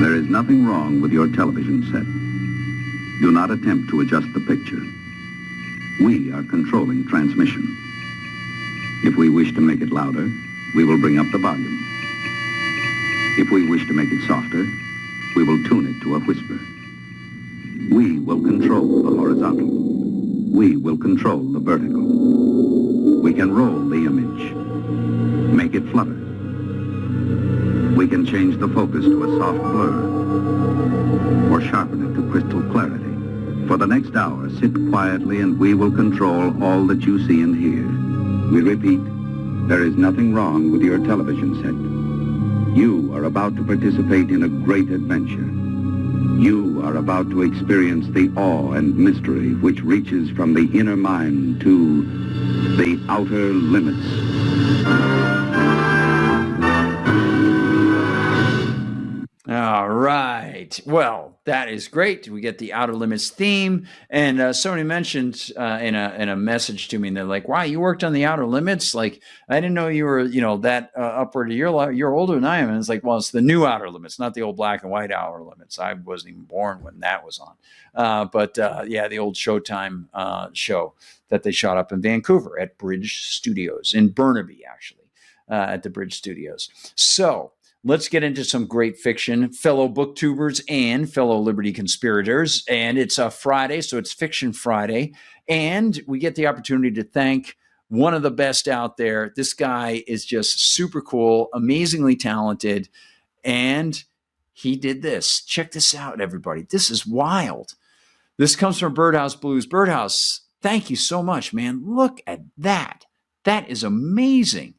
There is nothing wrong with your television set. Do not attempt to adjust the picture. We are controlling transmission. If we wish to make it louder, we will bring up the volume. If we wish to make it softer, we will tune it to a whisper. We will control the horizontal. We will control the vertical. We can roll the image, make it flutter. We can change the focus to a soft blur, or sharpen it to crystal clarity. For the next hour, sit quietly and we will control all that you see and hear. We repeat, there is nothing wrong with your television set. You are about to participate in a great adventure. You are about to experience the awe and mystery which reaches from the inner mind to the outer limits. All right. Well, that is great. We get the Outer Limits theme. And somebody mentioned in a message to me, and they're like, wow, you worked on the Outer Limits? Like, I didn't know you were, that upward. You're older than I am. And it's like, well, it's the new Outer Limits, not the old black and white Outer Limits. I wasn't even born when that was on. But the old Showtime show that they shot up in Vancouver at Bridge Studios, in Burnaby, actually, at the Bridge Studios. So let's get into some great fiction, fellow booktubers and fellow Liberty conspirators. And it's a Friday, so it's Fiction Friday. And we get the opportunity to thank one of the best out there. This guy is just super cool, amazingly talented. And he did this. Check this out, everybody. This is wild. This comes from Birdhouse Blues. Birdhouse, thank you so much, man. Look at that. That is amazing.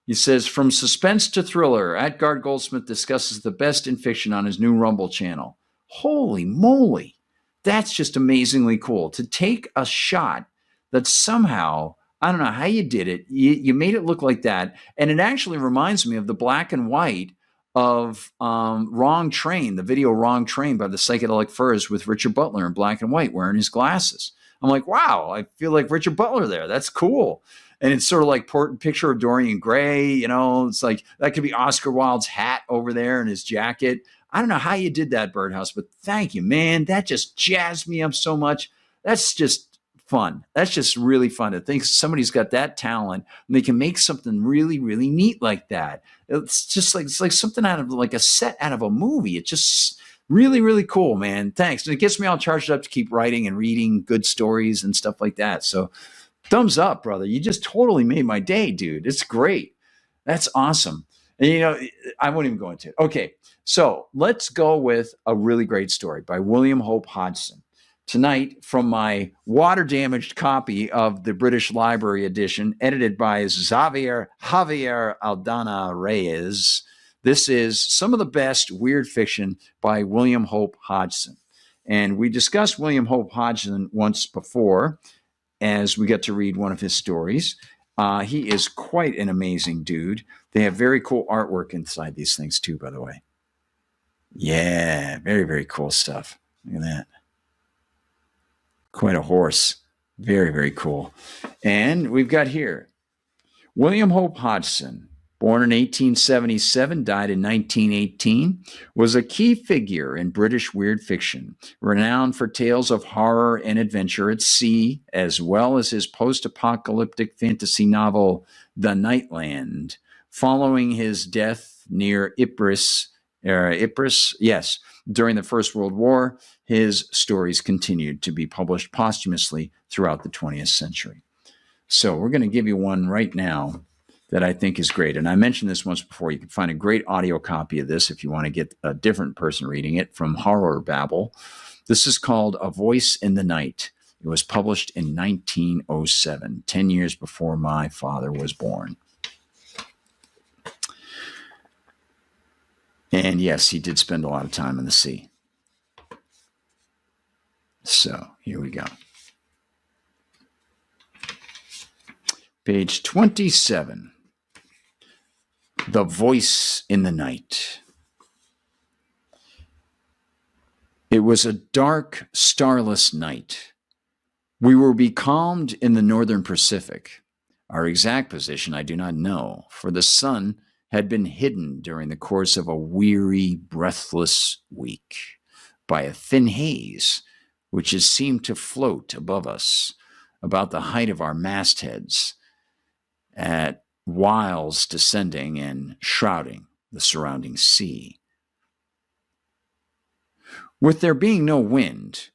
He says, from suspense to thriller, at GardGoldsmith discusses the best in fiction on his new Rumble channel. Holy moly. That's just amazingly cool. To take a shot that somehow, I don't know how you did it, you made it look like that. And it actually reminds me of the black and white of Wrong Train, the video Wrong Train by the Psychedelic Furs with Richard Butler in black and white wearing his glasses. I'm like, wow, I feel like Richard Butler there. That's cool. And it's sort of like picture of Dorian Gray, it's like that could be Oscar Wilde's hat over there and his jacket. I don't know how you did that, Birdhouse, but thank you, man. That just jazzed me up so much. That's just fun. That's just really fun to think somebody's got that talent and they can make something really, really neat like that. It's like something out of like a set out of a movie. It's just really, really cool, man. Thanks. And it gets me all charged up to keep writing and reading good stories and stuff like that. So thumbs up, brother. You just totally made my day, dude. It's great. That's awesome. And, I won't even go into it. Okay, so let's go with a really great story by William Hope Hodgson. Tonight, from my water-damaged copy of the British Library edition, edited by Javier Aldana Reyes, this is some of the best weird fiction by William Hope Hodgson. And we discussed William Hope Hodgson once before, as we get to read one of his stories. He is quite an amazing dude. They have very cool artwork inside these things too, by the way. Yeah, very, very cool stuff. Look at that. Quite a horse. Very, very cool. And we've got here, William Hope Hodgson, born in 1877, died in 1918, was a key figure in British weird fiction, renowned for tales of horror and adventure at sea, as well as his post-apocalyptic fantasy novel, The Nightland. Following his death near Ypres, during the First World War, his stories continued to be published posthumously throughout the 20th century. So we're going to give you one right now that I think is great. And I mentioned this once before. You can find a great audio copy of this if you want to get a different person reading it from Horror Babble. This is called A Voice in the Night. It was published in 1907, 10 years before my father was born. And yes, he did spend a lot of time in the sea. So here we go. Page 27. The Voice in the Night. It was a dark, starless night. We were becalmed in the northern Pacific. Our exact position I do not know, for the sun had been hidden during the course of a weary, breathless week by a thin haze which has seemed to float above us about the height of our mastheads, at whiles descending and shrouding the surrounding sea. With there being no wind,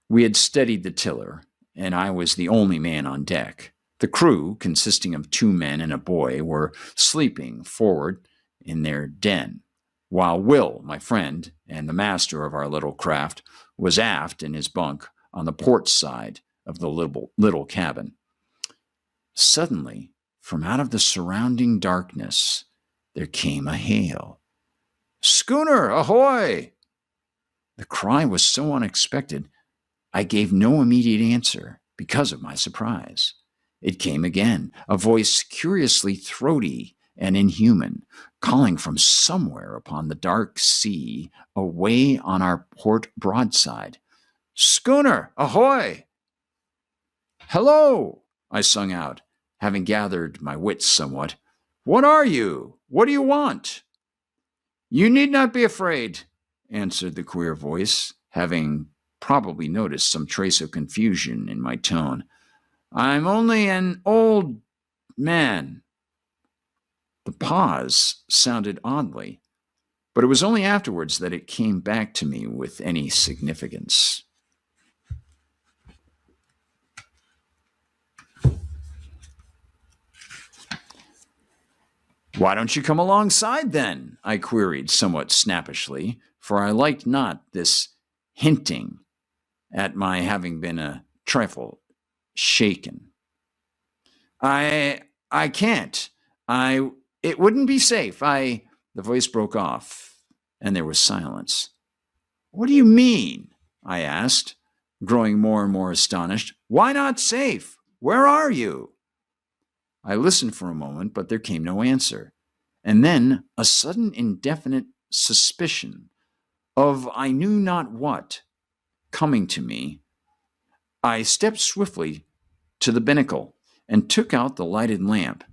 we had steadied the tiller, and I was the only man on deck. The crew, consisting of 2 men and a boy, were sleeping forward in their den, while Will, my friend, and the master of our little craft, was aft in his bunk on the port side of the little cabin. Suddenly, from out of the surrounding darkness, there came a hail. "Schooner, ahoy!" The cry was so unexpected, I gave no immediate answer because of my surprise. It came again, a voice curiously throaty and inhuman, calling from somewhere upon the dark sea away on our port broadside. "Schooner, ahoy!" "Hello!" I sung out, having gathered my wits somewhat. "What are you? What do you want?" "You need not be afraid," answered the queer voice, having probably noticed some trace of confusion in my tone. "I'm only an old man." The pause sounded oddly, but it was only afterwards that it came back to me with any significance. "Why don't you come alongside, then?" I queried somewhat snappishly, for I liked not this hinting at my having been a trifle shaken. I can't. It wouldn't be safe. The voice broke off, and there was silence. "What do you mean?" I asked, growing more and more astonished. "Why not safe? Where are you?" I listened for a moment, but there came no answer. And then a sudden indefinite suspicion of I knew not what coming to me, I stepped swiftly to the binnacle and took out the lighted lamp.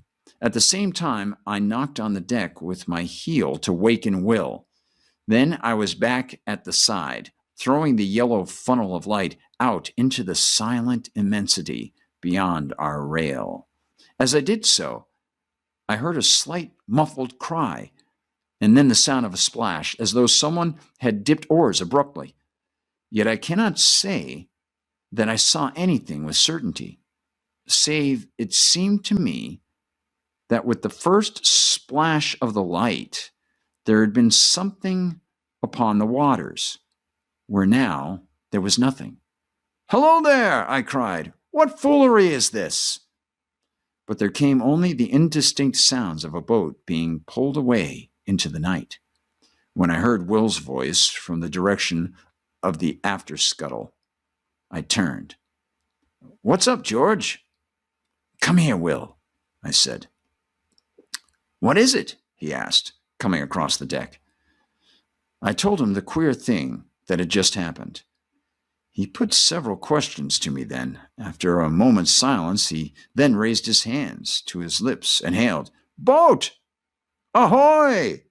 At the same time, I knocked on the deck with my heel to waken Will. Then I was back at the side, throwing the yellow funnel of light out into the silent immensity beyond our rail. As I did so, I heard a slight muffled cry, and then the sound of a splash, as though someone had dipped oars abruptly. Yet I cannot say that I saw anything with certainty, save it seemed to me that with the first splash of the light, there had been something upon the waters, where now there was nothing. "Hello there!" I cried. "What foolery is this?" But there came only the indistinct sounds of a boat being pulled away into the night. When I heard Will's voice from the direction of the after scuttle, I turned. "What's up, George?" "Come here, Will," I said. "What is it?" he asked, coming across the deck. I told him the queer thing that had just happened. He put several questions to me then. After a moment's silence, he then raised his hands to his lips and hailed, "Boat! Ahoy!"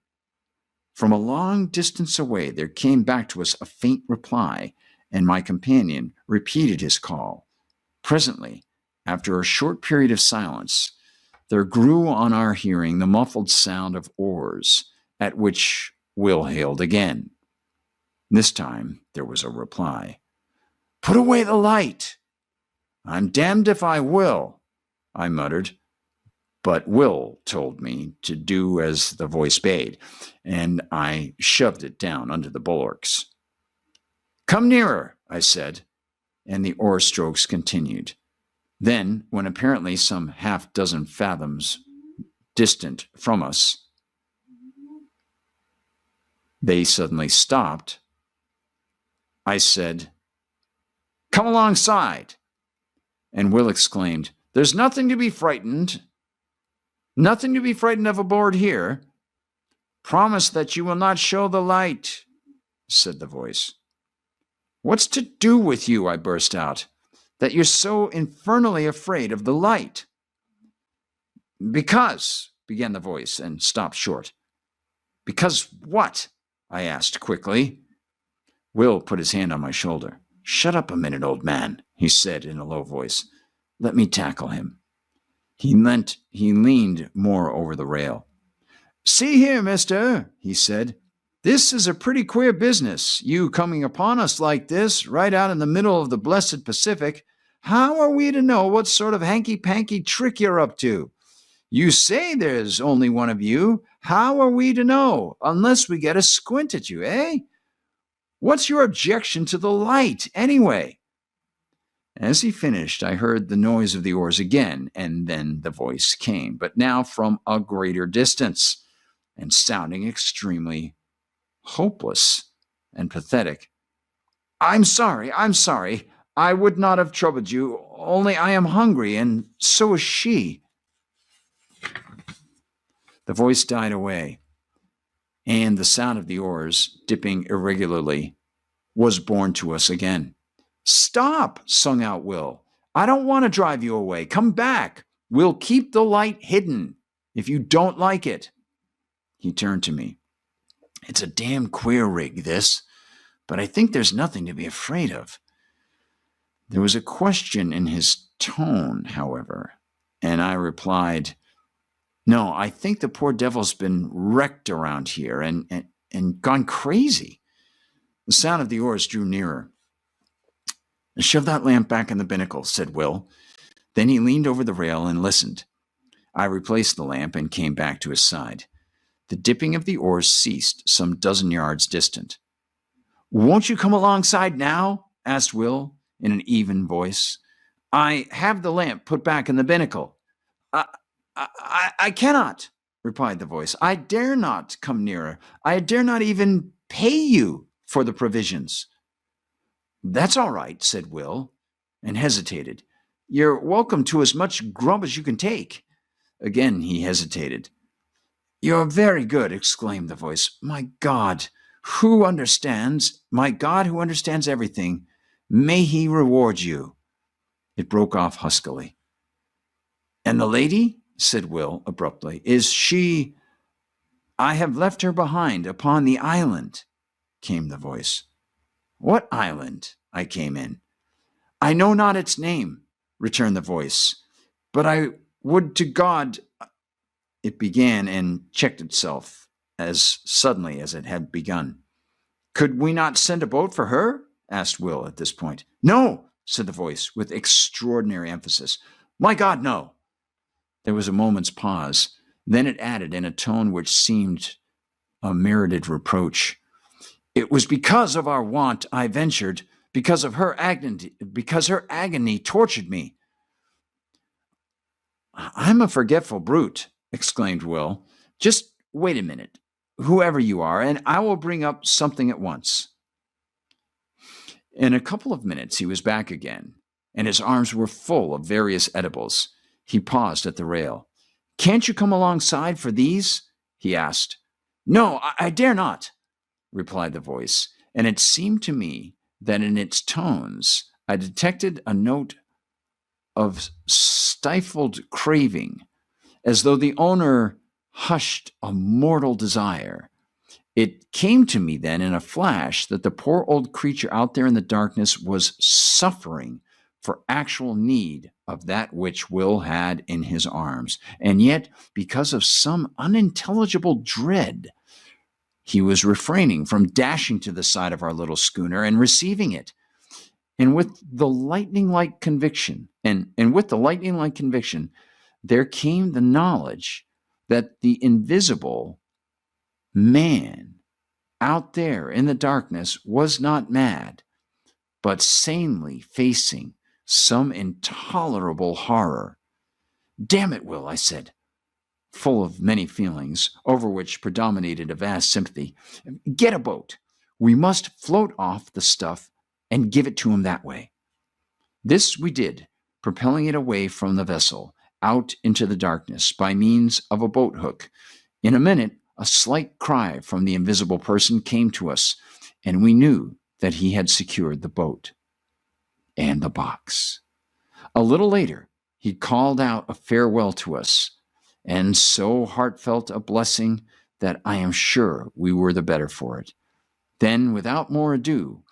From a long distance away, there came back to us a faint reply, and my companion repeated his call. Presently, after a short period of silence, there grew on our hearing the muffled sound of oars, at which Will hailed again. This time there was a reply. "Put away the light." "I'm damned if I will," I muttered. But Will told me to do as the voice bade, and I shoved it down under the bulwarks. "Come nearer," I said, and the oar strokes continued. Then, when apparently some half-dozen fathoms distant from us, they suddenly stopped, I said, "Come alongside." And Will exclaimed, "There's nothing to be frightened of aboard here." "Promise that you will not show the light," said the voice. "What's to do with you," I burst out, "that you're so infernally afraid of the light?" Because, began the voice, and stopped short. Because what? I asked quickly. Will put his hand on my shoulder. Shut up a minute, old man, he said in a low voice. Let me tackle him. He leaned more over the rail. See here, mister, he said. This is a pretty queer business, you coming upon us like this, right out in the middle of the blessed Pacific. How are we to know what sort of hanky-panky trick you're up to? You say there's only one of you. How are we to know, unless we get a squint at you, eh? What's your objection to the light, anyway? As he finished, I heard the noise of the oars again, and then the voice came, but now from a greater distance, and sounding extremely hopeless and pathetic. I'm sorry. I would not have troubled you, only I am hungry, and so is she. The voice died away, and the sound of the oars, dipping irregularly, was borne to us again. Stop, sung out Will. I don't want to drive you away. Come back. We'll keep the light hidden if you don't like it. He turned to me. It's a damn queer rig, this, but I think there's nothing to be afraid of. There was a question in his tone, however, and I replied, No, I think the poor devil's been wrecked around here and gone crazy. The sound of the oars drew nearer. Shove that lamp back in the binnacle, said Will. Then he leaned over the rail and listened. I replaced the lamp and came back to his side. The dipping of the oars ceased some dozen yards distant. Won't you come alongside now? Asked Will in an even voice. I have the lamp put back in the binnacle. I cannot, replied the voice. I dare not come nearer. I dare not even pay you for the provisions. That's all right, said Will, and hesitated. You're welcome to as much grub as you can take. Again he hesitated. You're very good, exclaimed the voice. My God, who understands everything, may he reward you. It broke off huskily. And the lady, said Will abruptly, is she? I have left her behind upon the island, came the voice. What island? I came in. I know not its name, returned the voice, but I would to God. It began and checked itself as suddenly as it had begun. Could we not send a boat for her? Asked Will at this point. No, said the voice with extraordinary emphasis. My God, no. There was a moment's pause. Then it added in a tone which seemed a merited reproach. It was because of our want I ventured, because her agony tortured me. I'm a forgetful brute, exclaimed Will. Just wait a minute, whoever you are, and I will bring up something at once. In a couple of minutes he was back again, and his arms were full of various edibles. He paused at the rail. Can't you come alongside for these? He asked. No, I dare not, replied the voice, and it seemed to me that in its tones I detected a note of stifled craving, as though the owner hushed a mortal desire. It came to me then in a flash that the poor old creature out there in the darkness was suffering for actual need of that which Will had in his arms, and yet, because of some unintelligible dread, he was refraining from dashing to the side of our little schooner and receiving it. And with the lightning-like conviction, there came the knowledge that the invisible man out there in the darkness was not mad, but sanely facing some intolerable horror. Damn it, Will, I said, full of many feelings, over which predominated a vast sympathy. Get a boat. We must float off the stuff and give it to him that way. This we did, propelling it away from the vessel, out into the darkness by means of a boat hook. In a minute, a slight cry from the invisible person came to us, and we knew that he had secured the boat and the box. A little later, he called out a farewell to us, and so heartfelt a blessing that I am sure we were the better for it. Then, without more ado,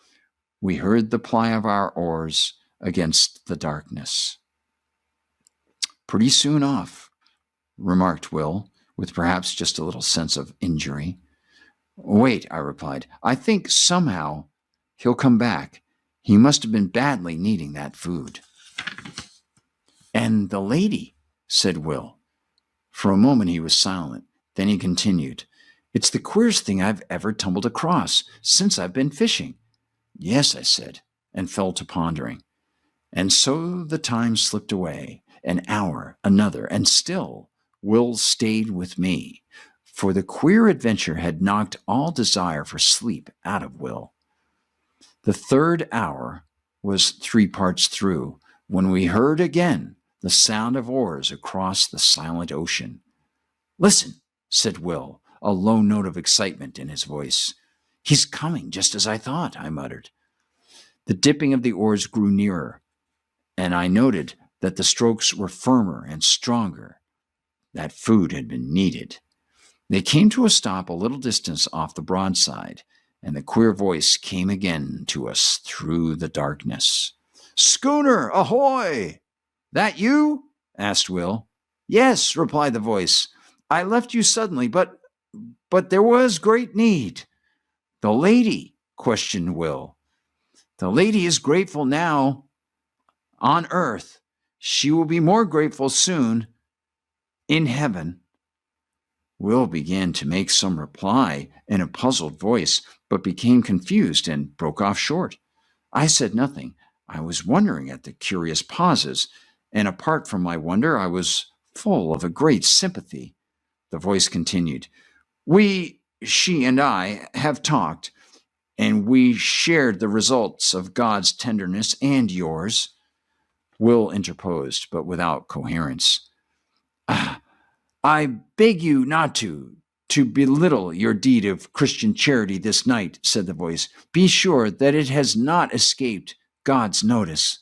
we heard the ply of our oars against the darkness. "Pretty soon off," remarked Will, with perhaps just a little sense of injury. "Wait," I replied. "I think somehow he'll come back. He must have been badly needing that food." "And the lady," said Will. For a moment he was silent. Then he continued, "It's the queerest thing I've ever tumbled across since I've been fishing." "Yes," I said, and fell to pondering. And so the time slipped away, an hour, another, and still Will stayed with me, for the queer adventure had knocked all desire for sleep out of Will. The third hour was 3 parts through when we heard again the sound of oars across the silent ocean. "Listen," said Will, a low note of excitement in his voice. "He's coming, just as I thought," I muttered. The dipping of the oars grew nearer, and I noted that the strokes were firmer and stronger. That food had been needed. They came to a stop a little distance off the broadside, and the queer voice came again to us through the darkness. "Schooner, ahoy!" "That you?" asked Will. "Yes," replied the voice. "I left you suddenly, but there was great need." "The lady?" questioned Will. "The lady is grateful now on earth. She will be more grateful soon in heaven." Will began to make some reply in a puzzled voice, but became confused and broke off short. I said nothing. I was wondering at the curious pauses, and apart from my wonder, I was full of a great sympathy. The voice continued, She and I, have talked, and we shared the results of God's tenderness and yours." Will interposed, but without coherence. "I beg you not to belittle your deed of Christian charity this night," said the voice. "Be sure that it has not escaped God's notice."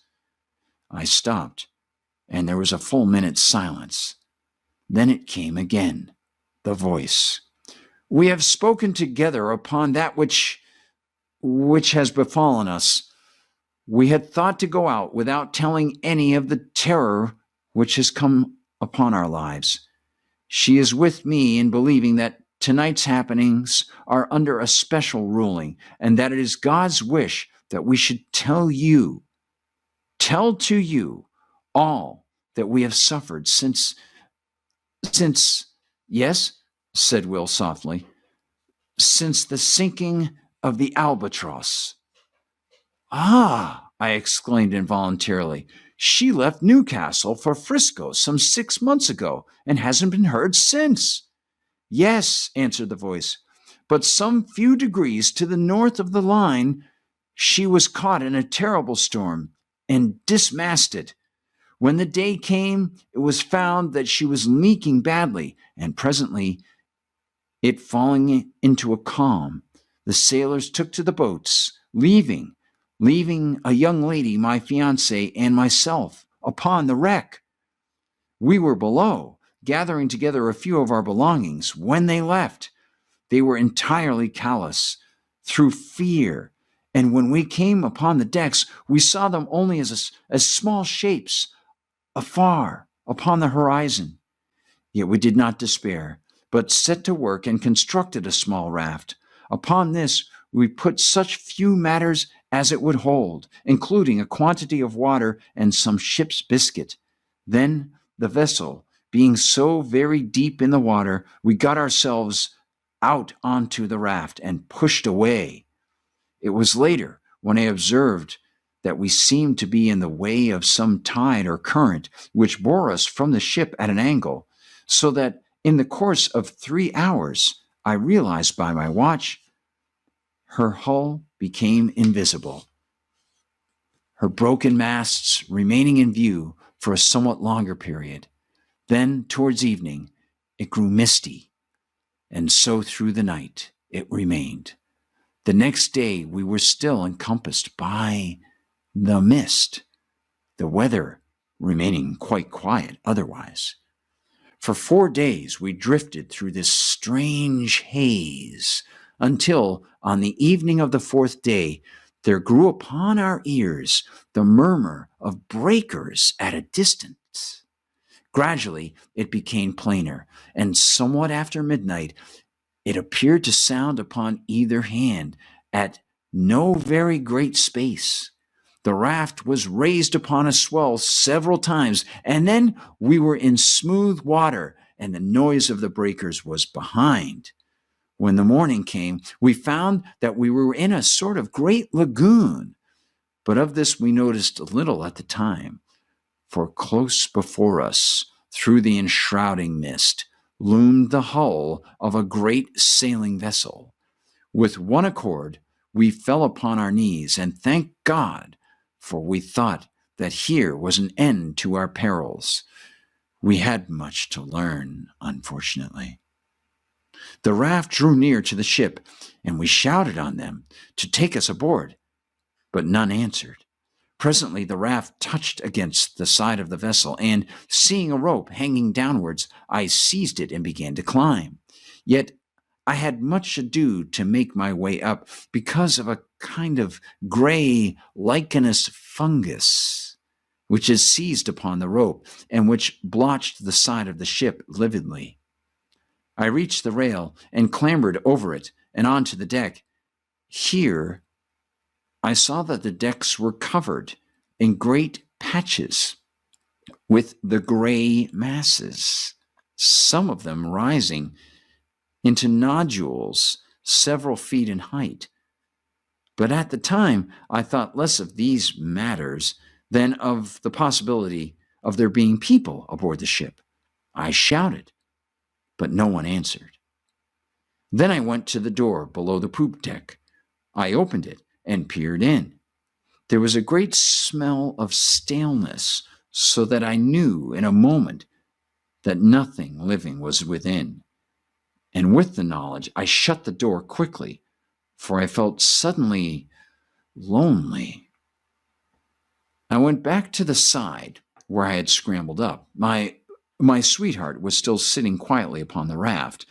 I stopped, and there was a full minute's silence. Then it came again, the voice. "We have spoken together upon that which has befallen us. We had thought to go out without telling any of the terror which has come upon our lives. She is with me in believing that tonight's happenings are under a special ruling, and that it is God's wish that we should tell to you all that we have suffered since, yes, said Will softly, since the sinking of the Albatross. "Ah," I exclaimed involuntarily, "she left Newcastle for Frisco some 6 months ago and hasn't been heard since." "Yes," answered the voice, "but some few degrees to the north of the line, she was caught in a terrible storm and dismasted. When the day came, it was found that she was leaking badly, and presently, it falling into a calm, the sailors took to the boats, leaving a young lady, my fiancée, and myself upon the wreck. We were below, gathering together a few of our belongings. When they left, they were entirely callous through fear, and when we came upon the decks, we saw them only as small shapes afar upon the horizon. Yet we did not despair, but set to work and constructed a small raft. Upon this we put such few matters as it would hold, including a quantity of water and some ship's biscuit. Then, the vessel being so very deep in the water, we got ourselves out onto the raft and pushed away. It was later, when I observed that we seemed to be in the way of some tide or current, which bore us from the ship at an angle, so that in the course of 3 hours, I realized by my watch, her hull became invisible, her broken masts remaining in view for a somewhat longer period. Then, towards evening, it grew misty, and so through the night it remained. The next day we were still encompassed by the mist, the weather remaining quite quiet otherwise. For 4 days we drifted through this strange haze until, on the evening of the 4th day, there grew upon our ears the murmur of breakers at a distance. Gradually it became plainer, and somewhat after midnight it appeared to sound upon either hand at no very great space. The raft was raised upon a swell several times, and then we were in smooth water, and the noise of the breakers was behind. When the morning came, we found that we were in a sort of great lagoon, but of this we noticed little at the time, for close before us, through the enshrouding mist, loomed the hull of a great sailing vessel. With one accord, we fell upon our knees and thanked God, for we thought that here was an end to our perils. We had much to learn, unfortunately. The raft drew near to the ship, and we shouted on them to take us aboard, but none answered. Presently the raft touched against the side of the vessel, and seeing a rope hanging downwards, I seized it and began to climb. Yet I had much ado to make my way up because of a kind of gray lichenous fungus which is seized upon the rope and which blotched the side of the ship lividly. I reached the rail and clambered over it and onto the deck. Here I saw that the decks were covered in great patches with the gray masses, some of them rising into nodules several feet in height. But at the time, I thought less of these matters than of the possibility of there being people aboard the ship. I shouted, but no one answered. Then I went to the door below the poop deck. I opened it and peered in. There was a great smell of staleness, so that I knew in a moment that nothing living was within. And with the knowledge, I shut the door quickly, for I felt suddenly lonely. I went back to the side where I had scrambled up. My sweetheart was still sitting quietly upon the raft.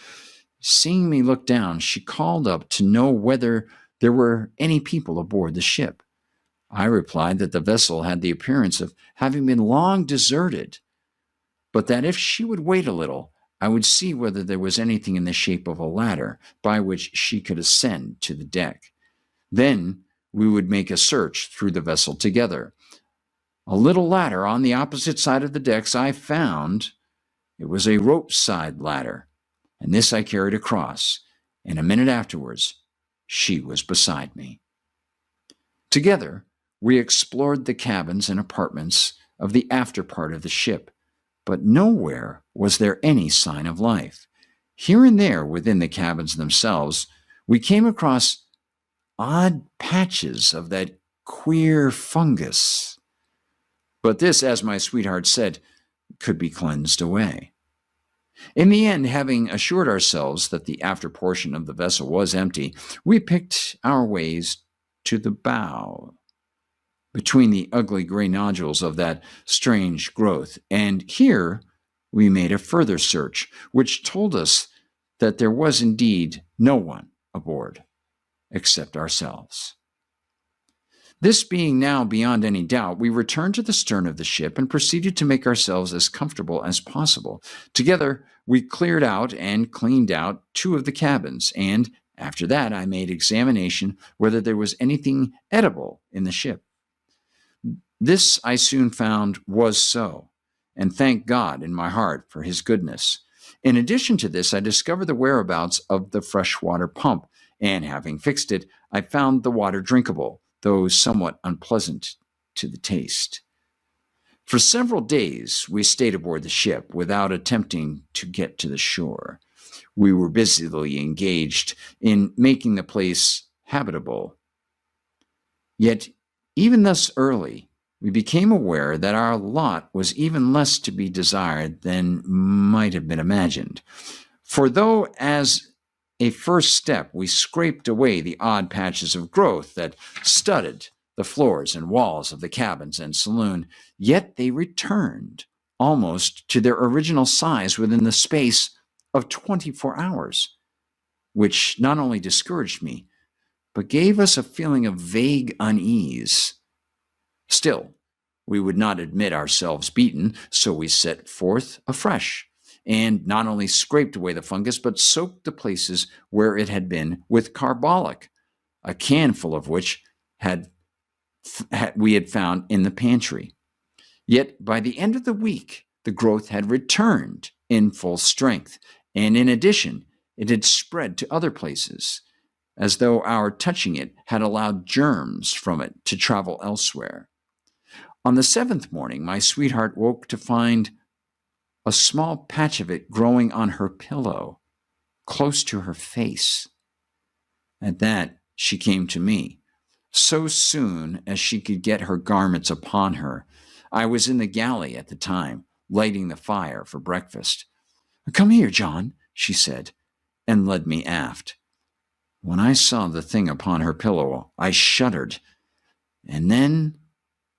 Seeing me look down, she called up to know whether there were any people aboard the ship. I replied that the vessel had the appearance of having been long deserted, but that if she would wait a little, I would see whether there was anything in the shape of a ladder by which she could ascend to the deck. Then we would make a search through the vessel together. A little ladder on the opposite side of the decks I found. It was a rope-side ladder, and this I carried across, and a minute afterwards she was beside me. Together we explored the cabins and apartments of the after part of the ship, but nowhere was there any sign of life. Here and there within the cabins themselves, we came across odd patches of that queer fungus. But this, as my sweetheart said, could be cleansed away. In the end, having assured ourselves that the after portion of the vessel was empty, we picked our ways to the bow, between the ugly gray nodules of that strange growth, and here we made a further search, which told us that there was indeed no one aboard except ourselves. This being now beyond any doubt, we returned to the stern of the ship and proceeded to make ourselves as comfortable as possible. Together we cleared out and cleaned out 2 of the cabins, and after that I made examination whether there was anything edible in the ship. This I soon found was so, and thanked God in my heart for his goodness. In addition to this, I discovered the whereabouts of the freshwater pump, and having fixed it, I found the water drinkable, though somewhat unpleasant to the taste. For several days we stayed aboard the ship without attempting to get to the shore. We were busily engaged in making the place habitable. Yet, even thus early, we became aware that our lot was even less to be desired than might have been imagined. For though, as a first step, we scraped away the odd patches of growth that studded the floors and walls of the cabins and saloon, yet they returned almost to their original size within the space of 24 hours, which not only discouraged me, but gave us a feeling of vague unease. Still, we would not admit ourselves beaten, so we set forth afresh, and not only scraped away the fungus, but soaked the places where it had been with carbolic, a can full of which we had found in the pantry. Yet by the end of the week, the growth had returned in full strength, and in addition, it had spread to other places, as though our touching it had allowed germs from it to travel elsewhere. On the 7th morning, my sweetheart woke to find a small patch of it growing on her pillow, close to her face. At that, she came to me. So soon as she could get her garments upon her, I was in the galley at the time, lighting the fire for breakfast. "Come here, John," she said, and led me aft. When I saw the thing upon her pillow, I shuddered, and then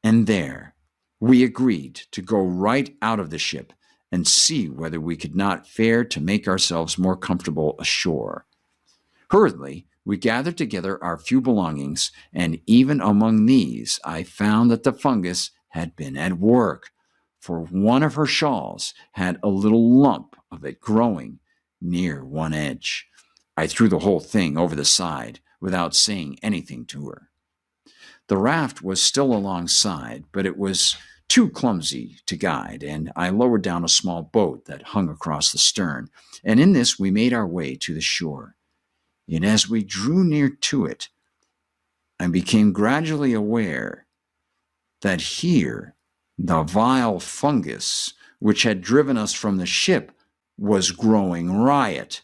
and there we agreed to go right out of the ship and see whether we could not fare to make ourselves more comfortable ashore. Hurriedly, we gathered together our few belongings, and even among these I found that the fungus had been at work, for one of her shawls had a little lump of it growing near one edge. I threw the whole thing over the side without saying anything to her. The raft was still alongside, but it was too clumsy to guide, and I lowered down a small boat that hung across the stern, and in this we made our way to the shore. Yet as we drew near to it, I became gradually aware that here the vile fungus which had driven us from the ship was growing riot.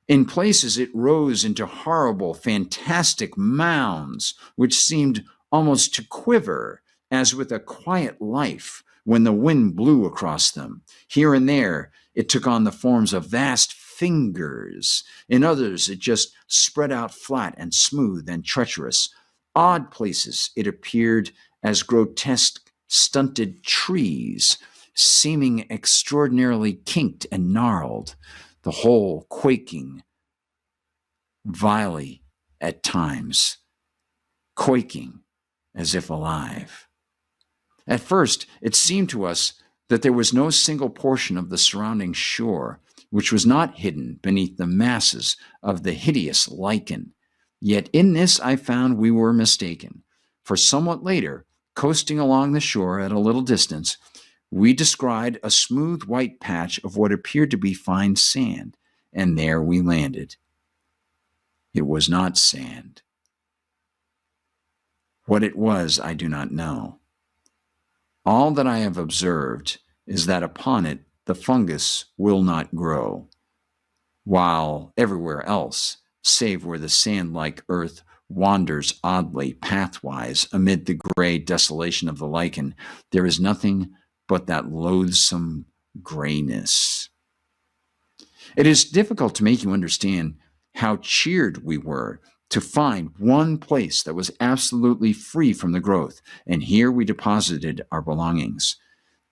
In places it rose into horrible, fantastic mounds, which seemed almost to quiver as with a quiet life when the wind blew across them. Here and there it took on the forms of vast fingers. In others it just spread out flat and smooth and treacherous. Odd places it appeared as grotesque, stunted trees, seeming extraordinarily kinked and gnarled, the whole quaking vilely at times, quaking as if alive. At first, it seemed to us that there was no single portion of the surrounding shore which was not hidden beneath the masses of the hideous lichen. Yet in this I found we were mistaken, for somewhat later, coasting along the shore at a little distance, we descried a smooth white patch of what appeared to be fine sand, and there we landed. It was not sand. What it was, I do not know. All that I have observed is that upon it the fungus will not grow, while everywhere else, save where the sand-like earth wanders oddly pathwise amid the gray desolation of the lichen, there is nothing but that loathsome grayness. It is difficult to make you understand how cheered we were to find one place that was absolutely free from the growth, and here we deposited our belongings.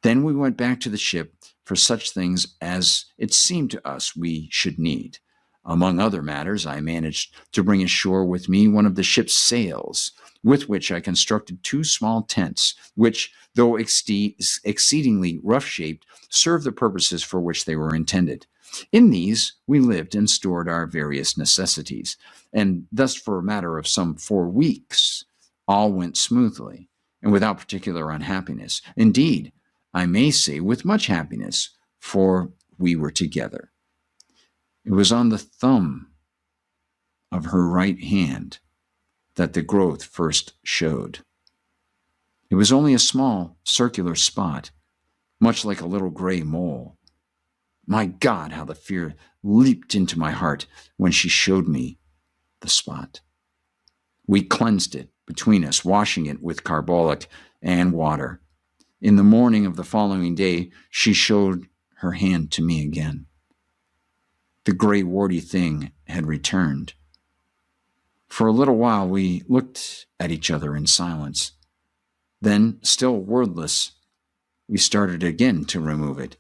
Then we went back to the ship for such things as it seemed to us we should need. Among other matters, I managed to bring ashore with me one of the ship's sails, with which I constructed 2 small tents, which, though exceedingly rough-shaped, served the purposes for which they were intended. In these we lived and stored our various necessities, and thus for a matter of some 4 weeks all went smoothly, and without particular unhappiness. Indeed, I may say with much happiness, for we were together. It was on the thumb of her right hand that the growth first showed. It was only a small circular spot, much like a little gray mole. My God, how the fear leaped into my heart when she showed me the spot. We cleansed it between us, washing it with carbolic and water. In the morning of the following day, she showed her hand to me again. The gray warty thing had returned. For a little while we looked at each other in silence. Then, still wordless, we started again to remove it.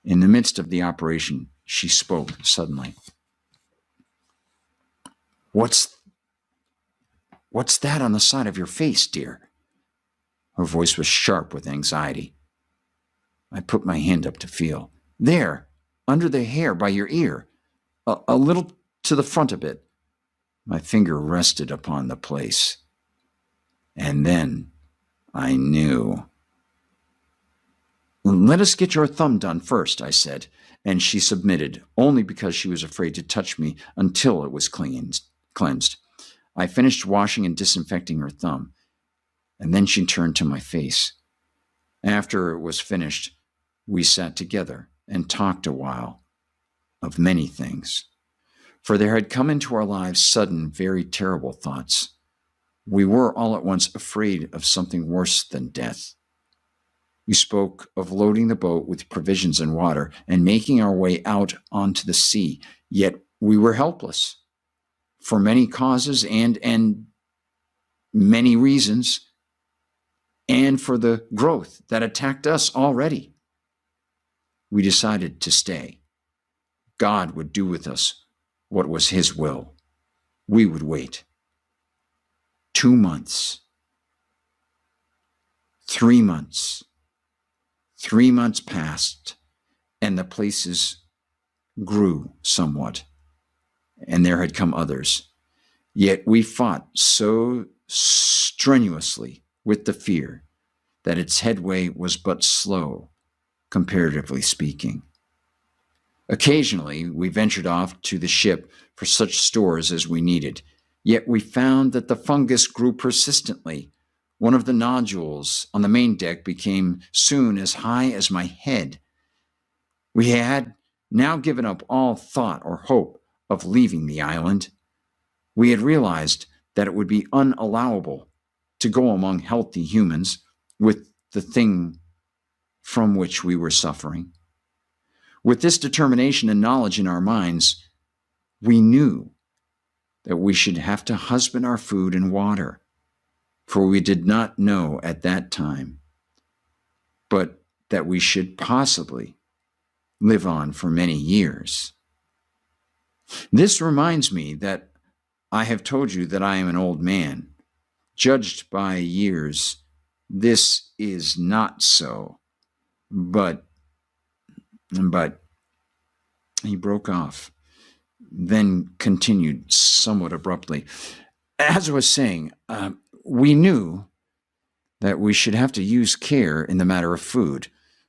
In the midst of the operation, she spoke suddenly. What's that on the side of your face, dear? Her voice was sharp with anxiety. I put my hand up to feel. There, under the hair by your ear, a little to the front a bit. My finger rested upon the place. And then I knew. Let us get your thumb done first, I said, and she submitted, only because she was afraid to touch me until it was cleansed. I finished washing and disinfecting her thumb, and then she turned to my face. After it was finished, we sat together and talked a while of many things, for there had come into our lives sudden, very terrible thoughts. We were all at once afraid of something worse than death. We spoke of loading the boat with provisions and water and making our way out onto the sea, yet we were helpless. For many causes and many reasons, and for the growth that attacked us already. We decided to stay. God would do with us what was his will. We would wait. 2 months. 3 months. 3 months passed, and the places grew somewhat, and there had come others. Yet we fought so strenuously with the fear that its headway was but slow, comparatively speaking. Occasionally, we ventured off to the ship for such stores as we needed, yet we found that the fungus grew persistently. One of the nodules on the main deck became soon as high as my head. We had now given up all thought or hope of leaving the island. We had realized that it would be unallowable to go among healthy humans with the thing from which we were suffering. With this determination and knowledge in our minds, we knew that we should have to husband our food and water, for we did not know at that time, but that we should possibly live on for many years. This reminds me that I have told you that I am an old man. Judged by years, this is not so. But he broke off, then continued somewhat abruptly. As I was saying, we knew that we should have to use care in the matter of food,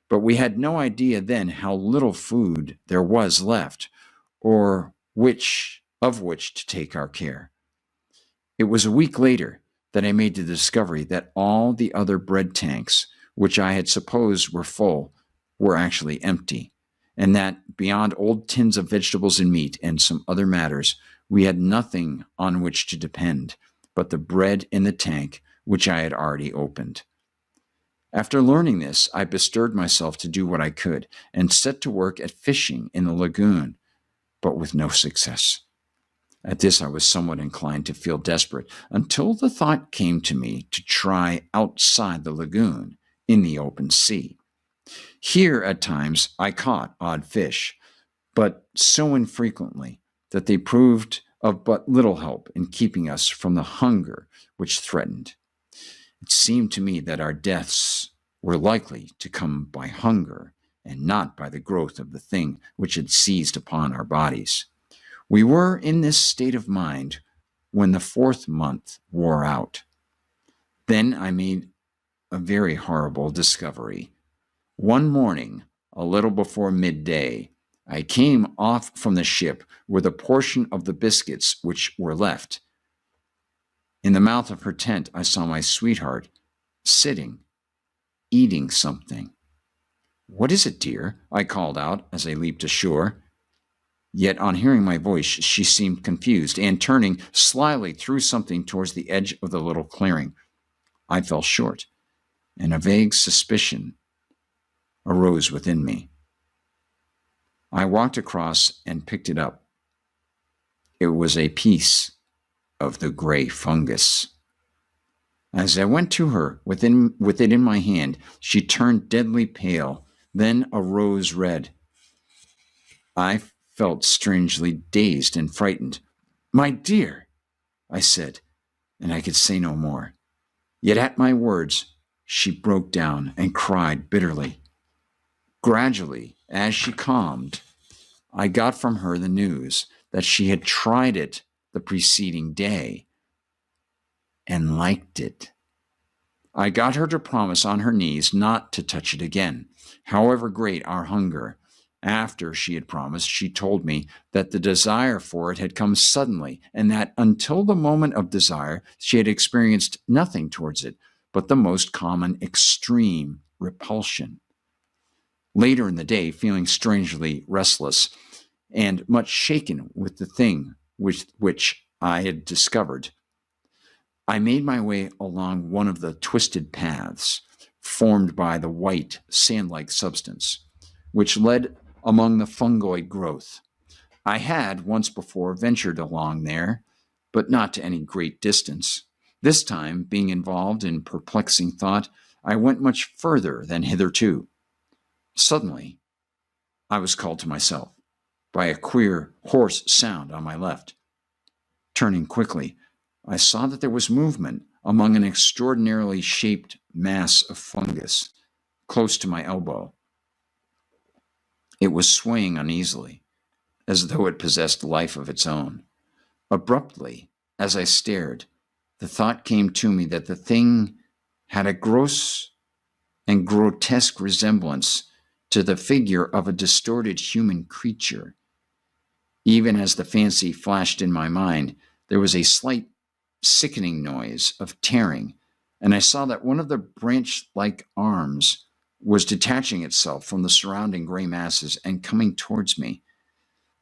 but we had no idea then how little food there was left, or which to take our care. It was a week later that I made the discovery that all the other bread tanks, which I had supposed were full, were actually empty, and that beyond old tins of vegetables and meat and some other matters, we had nothing on which to depend but the bread in the tank which I had already opened. After learning this, I bestirred myself to do what I could and set to work at fishing in the lagoon, but with no success. At this, I was somewhat inclined to feel desperate until the thought came to me to try outside the lagoon in the open sea. Here, at times, I caught odd fish, but so infrequently that they proved of but little help in keeping us from the hunger which threatened. It seemed to me that our deaths were likely to come by hunger and not by the growth of the thing which had seized upon our bodies. We were in this state of mind when the 4th month wore out. Then I made a very horrible discovery. One morning, a little before midday, I came off from the ship with a portion of the biscuits which were left. In the mouth of her tent, I saw my sweetheart sitting, eating something. "What is it, dear?" I called out as I leaped ashore. Yet on hearing my voice, she seemed confused, and turning slyly threw something towards the edge of the little clearing. I fell short, and a vague suspicion arose within me. I walked across and picked it up. It was a piece of the gray fungus. As I went to her with it in my hand, she turned deadly pale, then a rose red. I felt strangely dazed and frightened. "My dear," I said, and I could say no more. Yet at my words, she broke down and cried bitterly. Gradually, as she calmed, I got from her the news that she had tried it the preceding day and liked it. I got her to promise on her knees not to touch it again, however great our hunger. After she had promised, she told me that the desire for it had come suddenly, and that until the moment of desire, she had experienced nothing towards it but the most common extreme repulsion. Later in the day, feeling strangely restless and much shaken with the thing which I had discovered, I made my way along one of the twisted paths formed by the white, sand-like substance, which led among the fungoid growth. I had once before ventured along there, but not to any great distance. This time, being involved in perplexing thought, I went much further than hitherto. Suddenly, I was called to myself by a queer, hoarse sound on my left. Turning quickly, I saw that there was movement among an extraordinarily shaped mass of fungus close to my elbow. It was swaying uneasily, as though it possessed life of its own. Abruptly, as I stared, the thought came to me that the thing had a gross and grotesque resemblance to the figure of a distorted human creature. Even as the fancy flashed in my mind, there was a slight sickening noise of tearing, and I saw that one of the branch-like arms was detaching itself from the surrounding gray masses and coming towards me.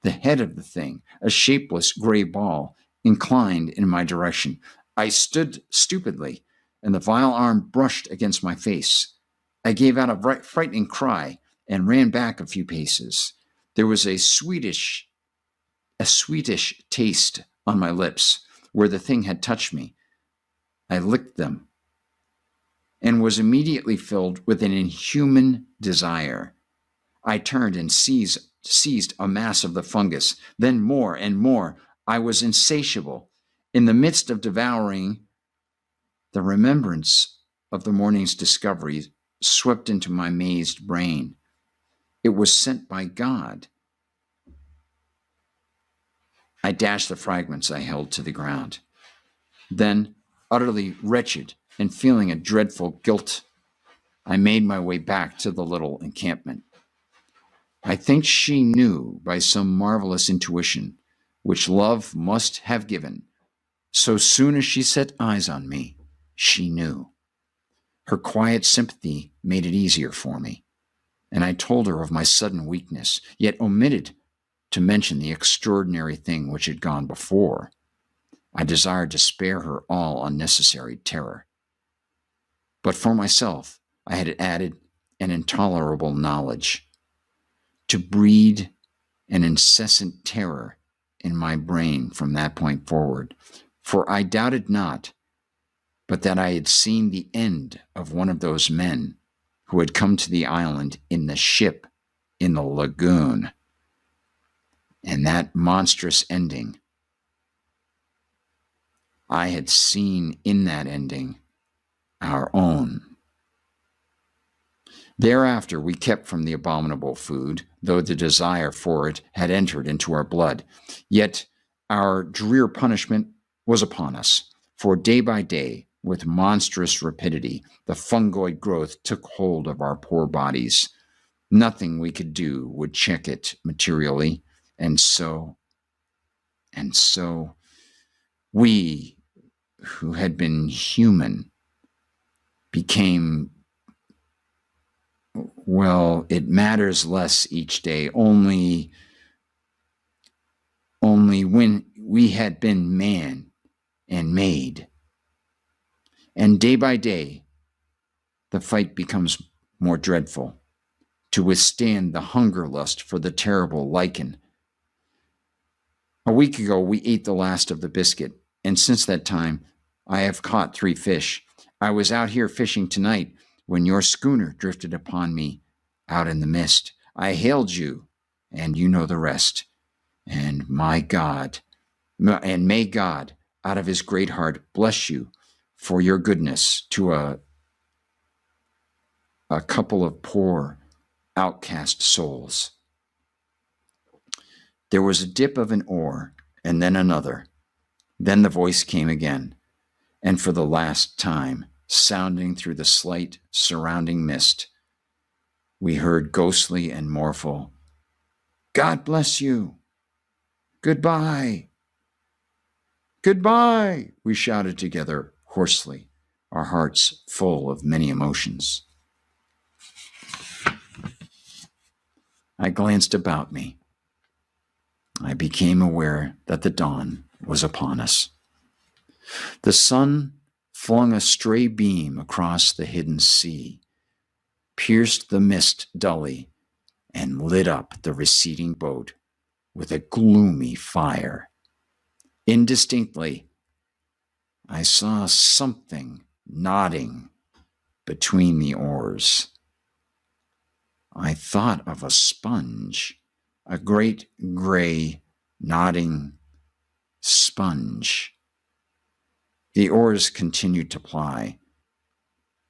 The head of the thing, a shapeless gray ball, inclined in my direction. I stood stupidly, and the vile arm brushed against my face. I gave out a frightening cry and ran back a few paces. There was a sweetish taste on my lips where the thing had touched me. I licked them and was immediately filled with an inhuman desire. I turned and seized a mass of the fungus, then more and more. I was insatiable. In the midst of devouring, the remembrance of the morning's discovery swept into my mazed brain. It was sent by God. I dashed the fragments I held to the ground. Then, utterly wretched and feeling a dreadful guilt, I made my way back to the little encampment. I think she knew by some marvelous intuition, which love must have given. So soon as she set eyes on me, she knew. Her quiet sympathy made it easier for me, and I told her of my sudden weakness, yet omitted to mention the extraordinary thing which had gone before. I desired to spare her all unnecessary terror. But for myself, I had added an intolerable knowledge to breed an incessant terror in my brain from that point forward. For I doubted not but that I had seen the end of one of those men who had come to the island in the ship in the lagoon. And that monstrous ending, I had seen in that ending our own. Thereafter we kept from the abominable food, though the desire for it had entered into our blood. Yet our drear punishment was upon us, for day by day, with monstrous rapidity, the fungoid growth took hold of our poor bodies. Nothing we could do would check it materially, and so, we, who had been human, became, well, it matters less each day, only when we had been man and maid. And day by day, the fight becomes more dreadful, to withstand the hunger lust for the terrible lichen. A week ago, we ate the last of the biscuit, and since that time, I have caught 3 fish. I was out here fishing tonight when your schooner drifted upon me out in the mist. I hailed you, and you know the rest. And may God, out of his great heart, bless you for your goodness to a couple of poor, outcast souls. There was a dip of an oar, and then another. Then the voice came again, and for the last time, sounding through the slight surrounding mist, we heard ghostly and mournful, God bless you. Goodbye. Goodbye, we shouted together hoarsely, our hearts full of many emotions. I glanced about me. I became aware that the dawn was upon us. The sun flung a stray beam across the hidden sea, pierced the mist dully, and lit up the receding boat with a gloomy fire. Indistinctly, I saw something nodding between the oars. I thought of a sponge, a great gray nodding sponge. The oars continued to ply.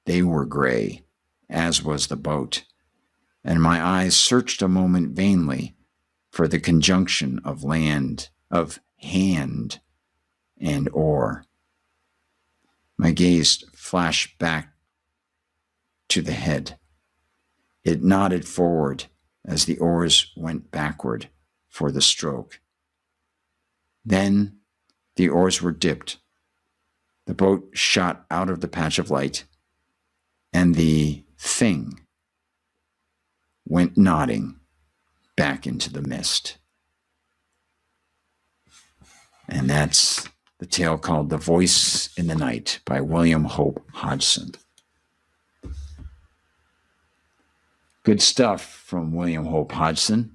They were gray, as was the boat, and my eyes searched a moment vainly for the conjunction of hand and oar. My gaze flashed back to the head. It nodded forward as the oars went backward for the stroke. Then the oars were dipped. The boat shot out of the patch of light, and the thing went nodding back into the mist. And that's the tale called The Voice in the Night by William Hope Hodgson. Good stuff from William Hope Hodgson.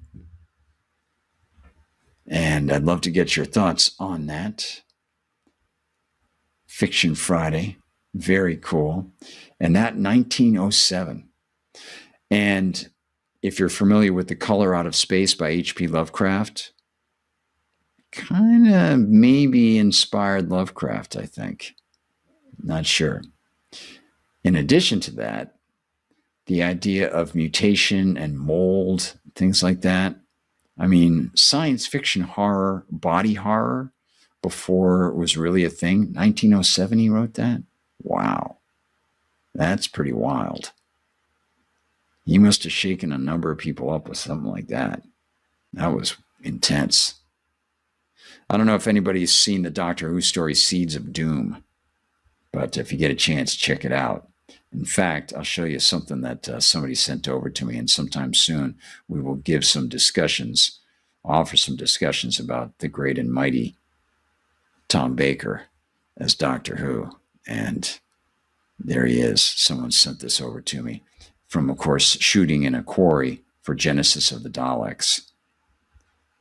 And I'd love to get your thoughts on that. Fiction Friday. Very cool. And that 1907. And if you're familiar with The Color Out of Space by H.P. Lovecraft, kind of maybe inspired Lovecraft, I think. Not sure. In addition to that, the idea of mutation and mold, things like that. I mean, science fiction horror, body horror, before it was really a thing. 1907 he wrote that? Wow. That's pretty wild. He must have shaken a number of people up with something like that. That was intense. I don't know if anybody's seen the Doctor Who story Seeds of Doom, but if you get a chance, check it out. In fact, I'll show you something that somebody sent over to me, and sometime soon we will give some discussions, offer some discussions about the great and mighty Tom Baker as Doctor Who. And there he is. Someone sent this over to me from, of course, shooting in a quarry for Genesis of the Daleks.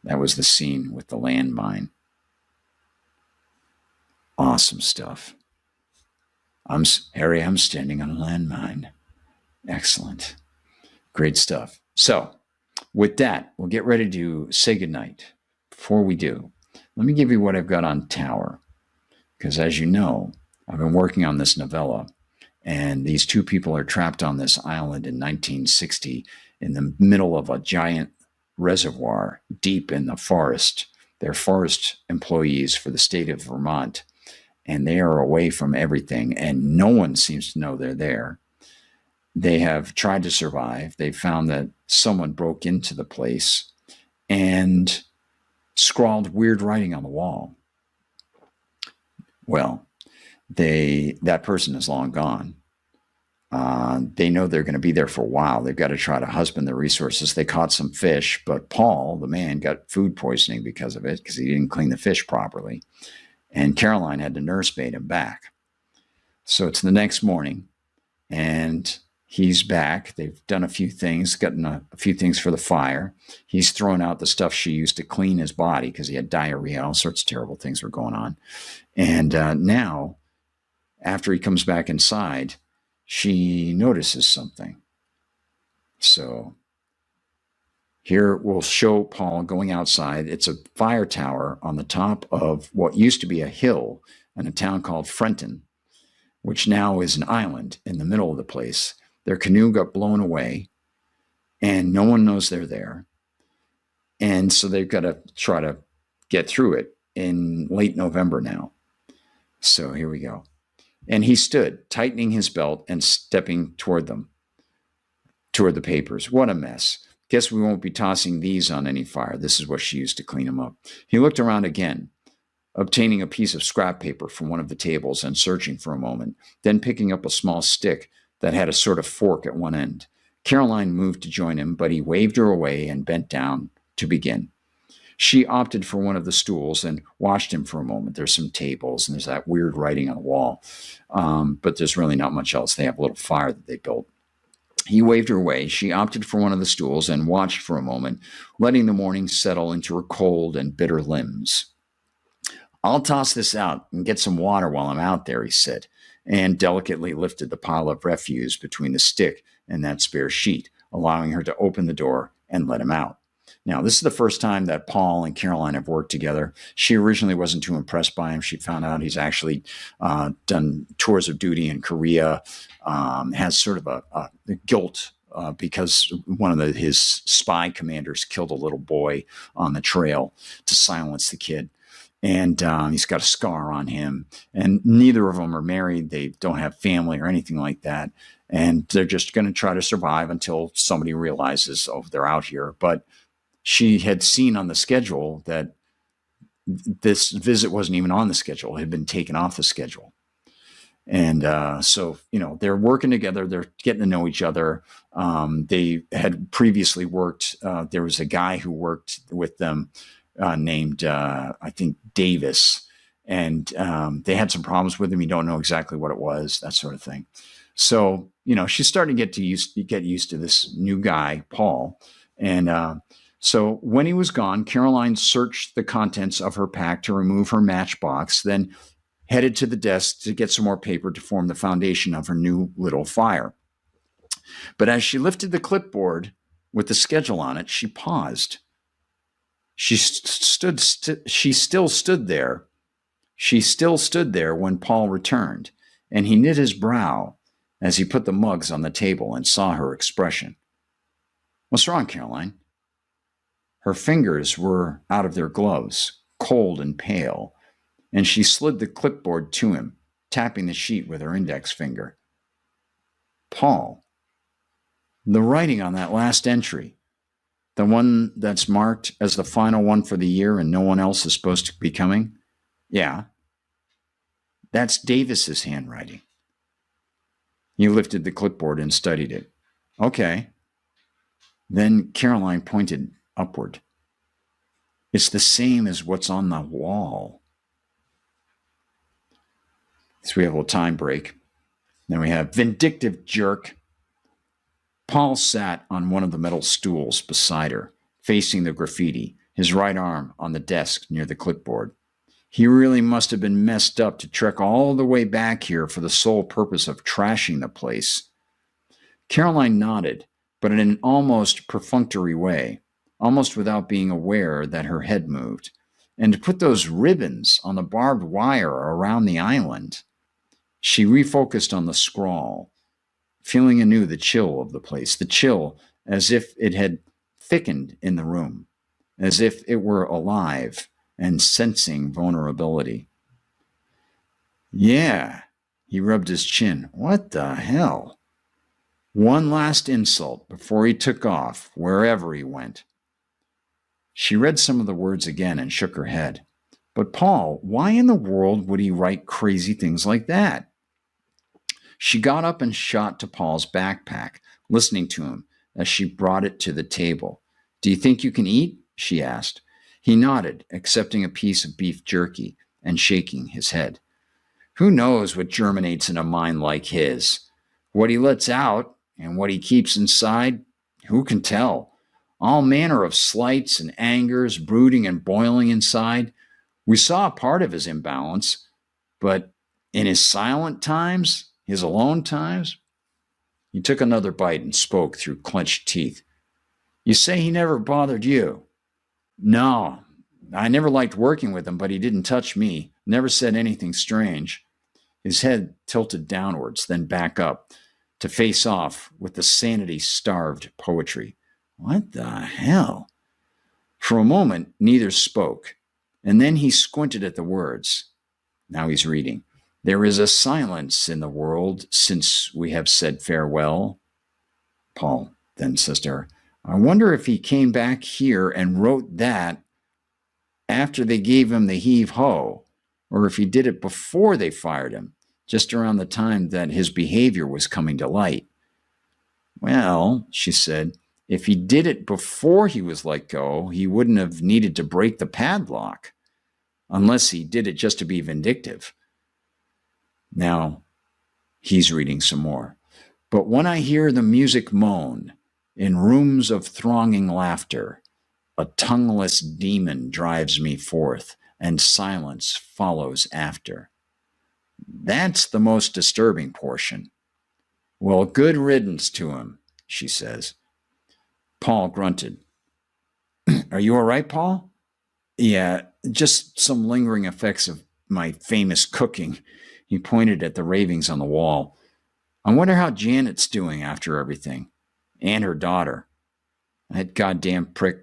That was the scene with the landmine. Awesome stuff. Harry, I'm standing on a landmine. Excellent. Great stuff. So with that, we'll get ready to say goodnight. Before we do, let me give you what I've got on Tower. Because as you know, I've been working on this novella, and these two people are trapped on this island in 1960 in the middle of a giant reservoir deep in the forest. They're forest employees for the state of Vermont, and they are away from everything, and no one seems to know they're there. They have tried to survive. They found that someone broke into the place and scrawled weird writing on the wall. Well, that person is long gone. They know they're going to be there for a while. They've got to try to husband their resources. They caught some fish, but Paul, the man, got food poisoning because of it, because he didn't clean the fish properly. And Caroline had to nursemaid him back. So it's the next morning, and he's back. They've done a few things, gotten a few things for the fire. He's thrown out the stuff she used to clean his body because he had diarrhea. All sorts of terrible things were going on. And now after he comes back inside, she notices something. So here we'll show Paul going outside. It's a fire tower on the top of what used to be a hill in a town called Frenton, which now is an island in the middle of the place. Their canoe got blown away, and no one knows they're there. And so they've got to try to get through it in late November now. So here we go. And he stood, tightening his belt and stepping toward them, toward the papers. What a mess. Guess we won't be tossing these on any fire. This is what she used to clean them up. He looked around again, obtaining a piece of scrap paper from one of the tables and searching for a moment, then picking up a small stick that had a sort of fork at one end. Caroline moved to join him, but he waved her away and bent down to begin. She opted for one of the stools and watched him for a moment. There's some tables and there's that weird writing on the wall, but there's really not much else. They have a little fire that they built. He waved her away. She opted for one of the stools and watched for a moment, letting the morning settle into her cold and bitter limbs. I'll toss this out and get some water while I'm out there, he said, and delicately lifted the pile of refuse between the stick and that spare sheet, allowing her to open the door and let him out. Now, this is the first time that Paul and Caroline have worked together. She originally wasn't too impressed by him. She found out he's actually done tours of duty in Korea, has sort of a guilt because one of his spy commanders killed a little boy on the trail to silence the kid. And he's got a scar on him. And neither of them are married. They don't have family or anything like that. And they're just going to try to survive until somebody realizes, oh, they're out here. But she had seen on the schedule that this visit wasn't even on the schedule. It had been taken off the schedule. And so, they're working together. They're getting to know each other. They had previously worked. There was a guy who worked with them named, I think, Davis. And they had some problems with him. You don't know exactly what it was, that sort of thing. So, she's starting to get used to this new guy, Paul. And so when he was gone, Caroline searched the contents of her pack to remove her matchbox, then headed to the desk to get some more paper to form the foundation of her new little fire. But as she lifted the clipboard with the schedule on it, she paused. She still stood there. She still stood there when Paul returned, and he knit his brow as he put the mugs on the table and saw her expression. "What's wrong, Caroline?" Her fingers were out of their gloves, cold and pale, and she slid the clipboard to him, tapping the sheet with her index finger. "Paul, the writing on that last entry, the one that's marked as the final one for the year and no one else is supposed to be coming? Yeah. That's Davis's handwriting." He lifted the clipboard and studied it. "Okay." Then Caroline pointed upward. "It's the same as what's on the wall." So we have a little time break. Then we have vindictive jerk. Paul sat on one of the metal stools beside her, facing the graffiti, his right arm on the desk near the clipboard. He really must have been messed up to trek all the way back here for the sole purpose of trashing the place. Caroline nodded, but in an almost perfunctory way, almost without being aware that her head moved. And to put those ribbons on the barbed wire around the island. She refocused on the scrawl, feeling anew the chill of the place, the chill as if it had thickened in the room, as if it were alive and sensing vulnerability. "Yeah," he rubbed his chin. "What the hell?" One last insult before he took off, wherever he went. She read some of the words again and shook her head. But Paul, why in the world would he write crazy things like that? She got up and shot to Paul's backpack, listening to him as she brought it to the table. "Do you think you can eat?" she asked. He nodded, accepting a piece of beef jerky and shaking his head. Who knows what germinates in a mind like his? What he lets out and what he keeps inside, who can tell? All manner of slights and angers brooding and boiling inside. We saw a part of his imbalance, but in his silent times, his alone times? He took another bite and spoke through clenched teeth. You say he never bothered you? No, I never liked working with him, but he didn't touch me. Never said anything strange. His head tilted downwards, then back up to face off with the sanity-starved poetry. What the hell? For a moment, neither spoke, and then he squinted at the words. Now he's reading. There is a silence in the world since we have said farewell. Paul then says to her, I wonder if he came back here and wrote that after they gave him the heave-ho, or if he did it before they fired him, just around the time that his behavior was coming to light. Well, she said, if he did it before he was let go, he wouldn't have needed to break the padlock, unless he did it just to be vindictive. Now, he's reading some more. But when I hear the music moan in rooms of thronging laughter, a tongueless demon drives me forth, and silence follows after. That's the most disturbing portion. Well, good riddance to him, she says. Paul grunted. Are you all right, Paul? Yeah, just some lingering effects of my famous cooking. He pointed at the ravings on the wall. I wonder how Janet's doing after everything. And her daughter. That goddamn prick.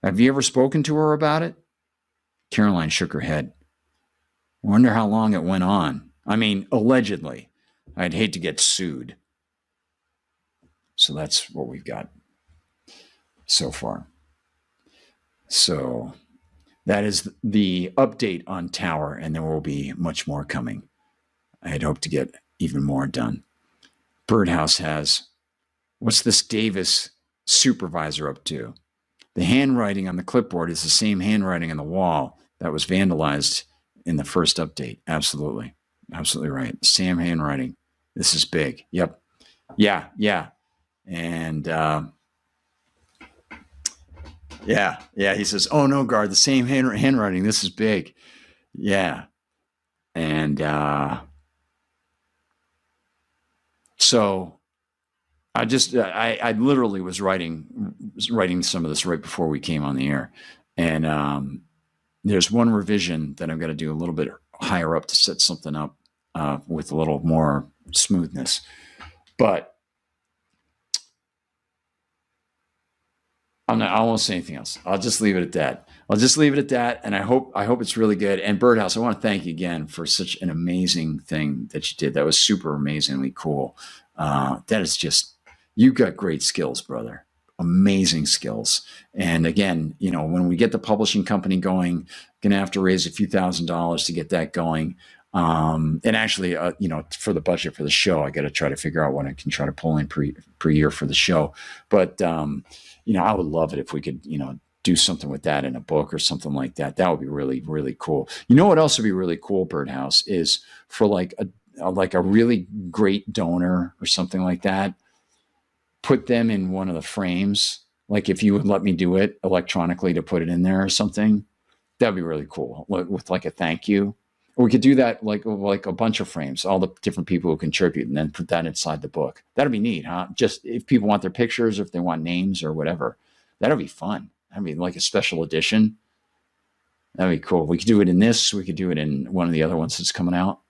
Have you ever spoken to her about it? Caroline shook her head. Wonder how long it went on. I mean, allegedly. I'd hate to get sued. So that's what we've got so far. So that is the update on Tower, and there will be much more coming. I had hoped to get even more done. Birdhouse has, what's this Davis supervisor up to? The handwriting on the clipboard is the same handwriting on the wall that was vandalized in the first update. Absolutely. Absolutely right. Same handwriting. This is big. Yep. Yeah. And yeah. He says, oh no, Gard, the same handwriting. This is big. Yeah. And so I literally was writing some of this right before we came on the air. And there's one revision that I'm going to do a little bit higher up to set something up with a little more smoothness. But I won't say anything else. I'll just leave it at that. And I hope it's really good. And Birdhouse, I want to thank you again for such an amazing thing that you did. That was super amazingly cool. That is just, you got great skills, brother. Amazing skills. And again, when we get the publishing company going, going to have to raise a few $1,000s to get that going. And actually, for the budget for the show, I got to try to figure out what I can try to pull in per year for the show. But, I would love it if we could, do something with that in a book or something like that. That would be really, really cool. You know what else would be really cool, Birdhouse, is for like a really great donor or something like that. Put them in one of the frames. Like if you would let me do it electronically to put it in there or something, that'd be really cool. With like a thank you. Or we could do that like a bunch of frames, all the different people who contribute, and then put that inside the book. That'd be neat, huh? Just if people want their pictures, or if they want names or whatever, that'd be fun. I mean, like a special edition. That'd be cool. We could do it in this. We could do it in one of the other ones that's coming out.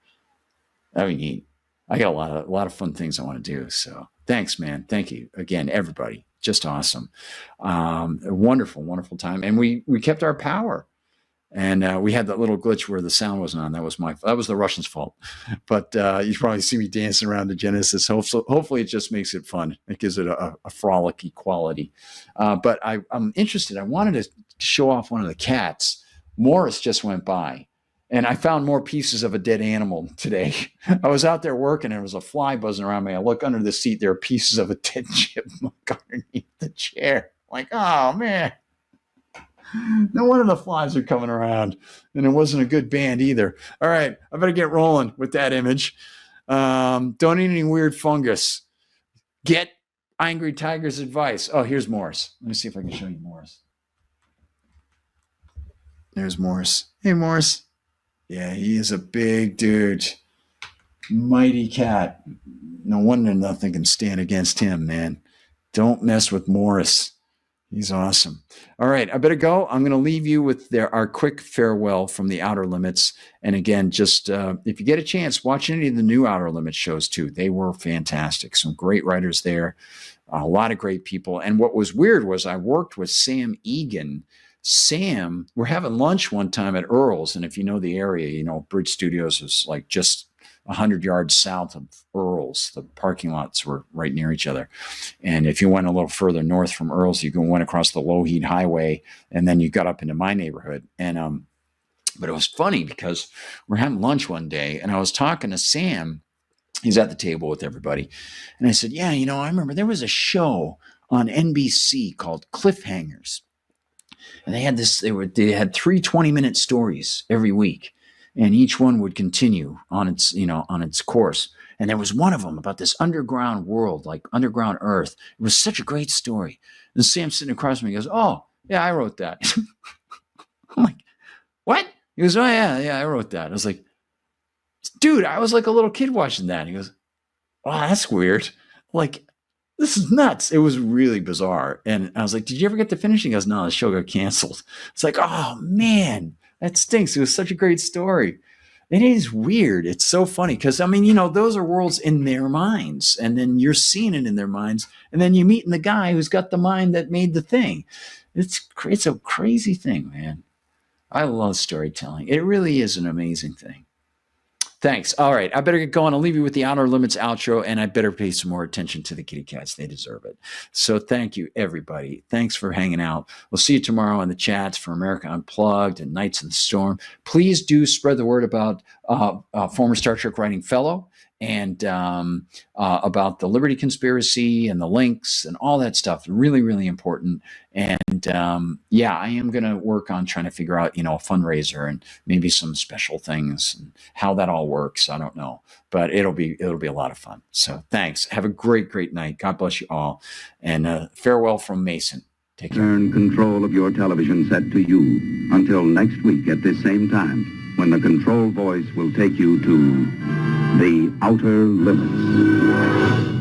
That'd be neat. I got a lot of fun things I want to do. So thanks, man. Thank you again, everybody. Just awesome. A wonderful, wonderful time. And we kept our power. And we had that little glitch where the sound wasn't on. That was the Russians' fault. But you probably see me dancing around to Genesis. Hopefully it just makes it fun. It gives it a frolicky quality. But I'm interested. I wanted to show off one of the cats. Morris just went by. And I found more pieces of a dead animal today. I was out there working, and there was a fly buzzing around me. I look under the seat. There are pieces of a dead chipmunk underneath the chair. Like, oh, man. No wonder the flies are coming around. And it wasn't a good band either. All right, I better get rolling with that image. Don't eat any weird fungus. Get Angry Tiger's advice. Oh, here's Morris. Let me see if I can show you Morris. There's Morris. Hey, Morris. Yeah, he is a big dude. Mighty cat. No wonder nothing can stand against him, man. Don't mess with Morris. He's awesome. All right, I better go. I'm going to leave you with our quick farewell from the Outer Limits. And again, just if you get a chance, watch any of the new Outer Limits shows too. They were fantastic. Some great writers there, a lot of great people. And what was weird was I worked with Sam Egan. Sam, we're having lunch one time at Earl's. And if you know the area, you know, Bridge Studios is like just 100 yards south of Earl's. The parking lots were right near each other. And if you went a little further north from Earl's, you went across the Lougheed Highway, and then you got up into my neighborhood. And but it was funny because we're having lunch one day, and I was talking to Sam. He's at the table with everybody. And I said, yeah, you know, I remember there was a show on NBC called Cliffhangers. And they had they had 3 20-minute stories every week. And each one would continue on its course. And there was one of them about this underground world, like underground Earth. It was such a great story. And Sam's sitting across from me. He goes, oh, yeah, I wrote that. I'm like, what? He goes, oh, yeah, I wrote that. I was like, dude, I was like a little kid watching that. He goes, oh, that's weird. Like, this is nuts. It was really bizarre. And I was like, did you ever get to finish? He goes, no, the show got canceled. It's like, oh, man. That stinks. It was such a great story. It is weird. It's so funny because, I mean, you know, those are worlds in their minds, and then you're seeing it in their minds, and then you're meeting the guy who's got the mind that made the thing. It's a crazy thing, man. I love storytelling. It really is an amazing thing. Thanks. All right. I better get going. I'll leave you with the Outer Limits outro, and I better pay some more attention to the kitty cats. They deserve it. So thank you, everybody. Thanks for hanging out. We'll see you tomorrow in the chats for America Unplugged and Nights in the Storm. Please do spread the word about former Star Trek writing fellow and about the Liberty Conspiracy and the links and all that stuff. Really, really important. And yeah, I am going to work on trying to figure out, you know, a fundraiser and maybe some special things and how that all works. I don't know, but it'll be a lot of fun. So thanks. Have a great, great night. God bless you all. And farewell from Mason. Take care. Turn control of your television set to you until next week at this same time, when the control voice will take you to the Outer Limits.